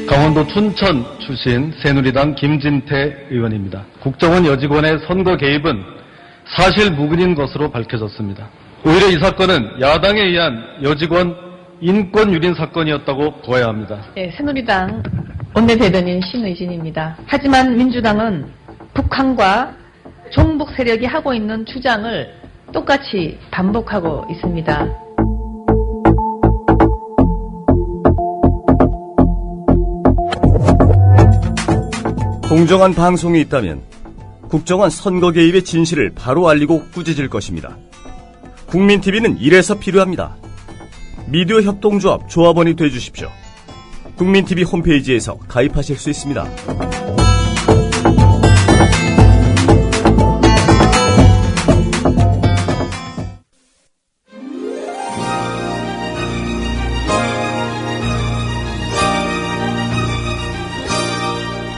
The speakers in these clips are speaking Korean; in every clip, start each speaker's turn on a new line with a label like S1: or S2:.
S1: 강원도 춘천 출신 새누리당 김진태 의원입니다. 국정원 여직원의 선거 개입은 사실 무근인 것으로 밝혀졌습니다. 오히려 이 사건은 야당에 의한 여직원 인권 유린 사건이었다고 보아야 합니다.
S2: 네, 새누리당 원내대변인 신의진입니다. 하지만 민주당은 북한과 종북 세력이 하고 있는 주장을 똑같이 반복하고 있습니다.
S3: 공정한 방송이 있다면 국정원 선거 개입의 진실을 바로 알리고 꾸짖을 것입니다. 국민TV는 이래서 필요합니다. 미디어 협동조합 조합원이 되어주십시오. 국민TV 홈페이지에서 가입하실 수 있습니다.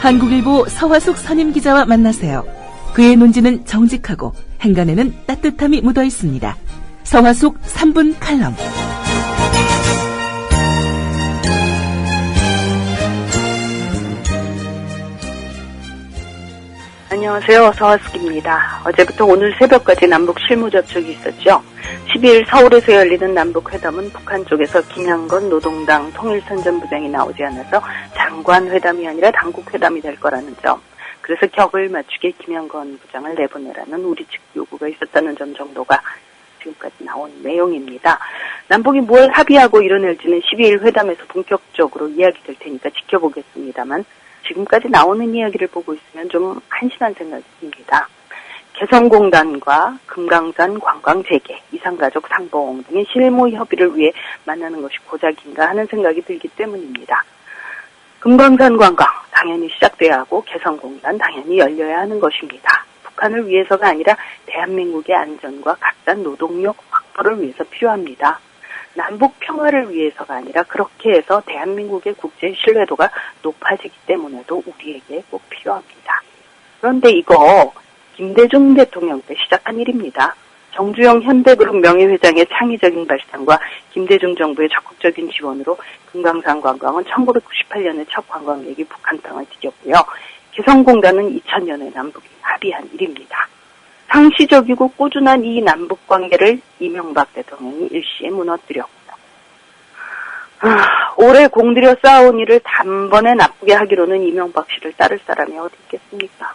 S4: 한국일보 서화숙 선임기자와 만나세요. 그의 논지는 정직하고 행간에는 따뜻함이 묻어 있습니다. 서화숙 3분 칼럼.
S5: 안녕하세요. 서화숙입니다. 어제부터 오늘 새벽까지 남북 실무 접촉이 있었죠. 12일 서울에서 열리는 남북회담은 북한 쪽에서 김양건 노동당 통일선전부장이 나오지 않아서 장관회담이 아니라 당국회담이 될 거라는 점, 그래서 격을 맞추게 김양건 부장을 내보내라는 우리 측 요구가 있었다는 점 정도가 지금까지 나온 내용입니다. 남북이 뭘 합의하고 이뤄낼지는 12일 회담에서 본격적으로 이야기될 테니까 지켜보겠습니다만, 지금까지 나오는 이야기를 보고 있으면 좀 한심한 생각이 듭니다. 개성공단과 금강산 관광재개, 이산가족 상봉 등의 실무 협의를 위해 만나는 것이 고작인가 하는 생각이 들기 때문입니다. 금강산 관광 당연히 시작돼야 하고 개성공단 당연히 열려야 하는 것입니다. 북한을 위해서가 아니라 대한민국의 안전과 값싼 노동력 확보를 위해서 필요합니다. 남북 평화를 위해서가 아니라 그렇게 해서 대한민국의 국제 신뢰도가 높아지기 때문에도 우리에게 꼭 필요합니다. 그런데 이거 김대중 대통령 때 시작한 일입니다. 정주영 현대그룹 명예회장의 창의적인 발상과 김대중 정부의 적극적인 지원으로 금강산 관광은 1998년에 첫 관광객이 북한 땅을 디뎠고요. 개성공단은 2000년에 남북이 합의한 일입니다. 상시적이고 꾸준한 이 남북 관계를 이명박 대통령이 일시에 무너뜨렸고, 오래 공들여 쌓아온 일을 단번에 나쁘게 하기로는 이명박 씨를 따를 사람이 어디 있겠습니까?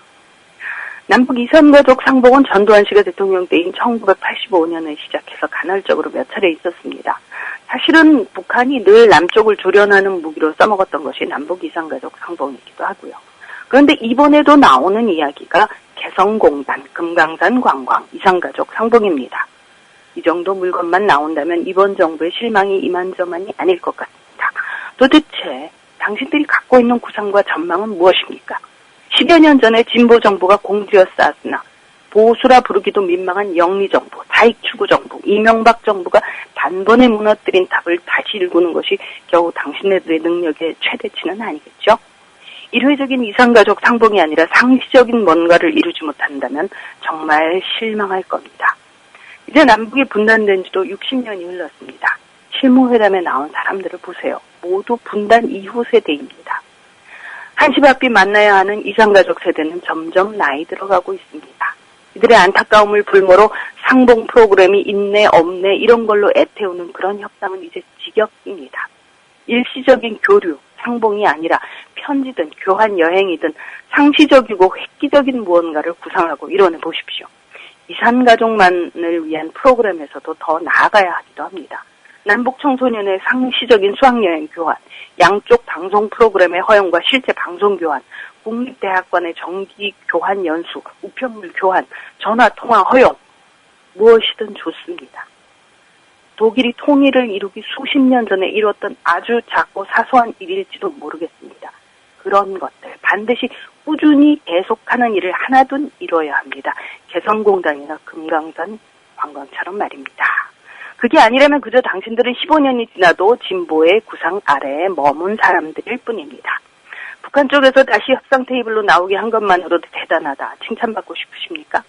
S5: 남북 이산가족 상봉은 전두환 씨가 대통령 때인 1985년에 시작해서 간헐적으로 몇 차례 있었습니다. 사실은 북한이 늘 남쪽을 조련하는 무기로 써먹었던 것이 남북 이산가족 상봉이기도 하고요. 그런데 이번에도 나오는 이야기가 개성공단, 금강산 관광, 이산가족 상봉입니다. 이 정도 물건만 나온다면 이번 정부의 실망이 이만저만이 아닐 것 같습니다. 도대체 당신들이 갖고 있는 구상과 전망은 무엇입니까? 10여 년 전에 진보 정부가 공주여 쌓았으나 보수라 부르기도 민망한 영리정부, 사익추구정부, 이명박 정부가 단번에 무너뜨린 탑을 다시 일구는 것이 겨우 당신네들의 능력의 최대치는 아니겠죠? 일회적인 이산가족 상봉이 아니라 상시적인 뭔가를 이루지 못한다면 정말 실망할 겁니다. 이제 남북이 분단된 지도 60년이 흘렀습니다. 실무회담에 나온 사람들을 보세요. 모두 분단 이후 세대입니다. 한시 앞이 만나야 하는 이산가족 세대는 점점 나이 들어가고 있습니다. 이들의 안타까움을 불모로 상봉 프로그램이 있네 없네 이런 걸로 애태우는 그런 협상은 이제 지겹습니다. 일시적인 교류, 상봉이 아니라 편지든 교환 여행이든 상시적이고 획기적인 무언가를 구상하고 이뤄내 보십시오. 이산가족만을 위한 프로그램에서도 더 나아가야 하기도 합니다. 남북 청소년의 상시적인 수학여행 교환, 양쪽 방송 프로그램의 허용과 실제 방송 교환, 국립대학관의 정기 교환 연수, 우편물 교환, 전화통화 허용, 무엇이든 좋습니다. 독일이 통일을 이루기 수십 년 전에 이뤘던 아주 작고 사소한 일일지도 모르겠습니다. 그런 것들 반드시 꾸준히 계속하는 일을 하나둘 이뤄야 합니다. 개성공단이나 금강산 관광처럼 말입니다. 그게 아니라면 그저 당신들은 15년이 지나도 진보의 구상 아래에 머문 사람들일 뿐입니다. 북한 쪽에서 다시 협상 테이블로 나오게 한 것만으로도 대단하다, 칭찬받고 싶으십니까?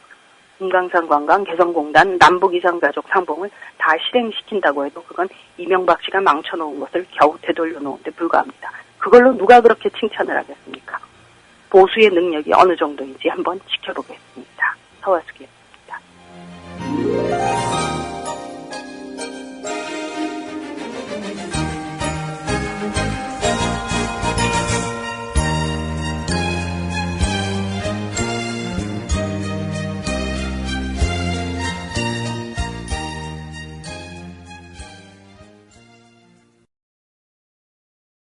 S5: 금강산 관광, 개성공단, 남북 이산가족 상봉을 다 실행시킨다고 해도 그건 이명박 씨가 망쳐놓은 것을 겨우 되돌려 놓은 데 불과합니다. 그걸로 누가 그렇게 칭찬을 하겠습니까? 보수의 능력이 어느 정도인지 한번 지켜보겠습니다. 서화숙이었습니다.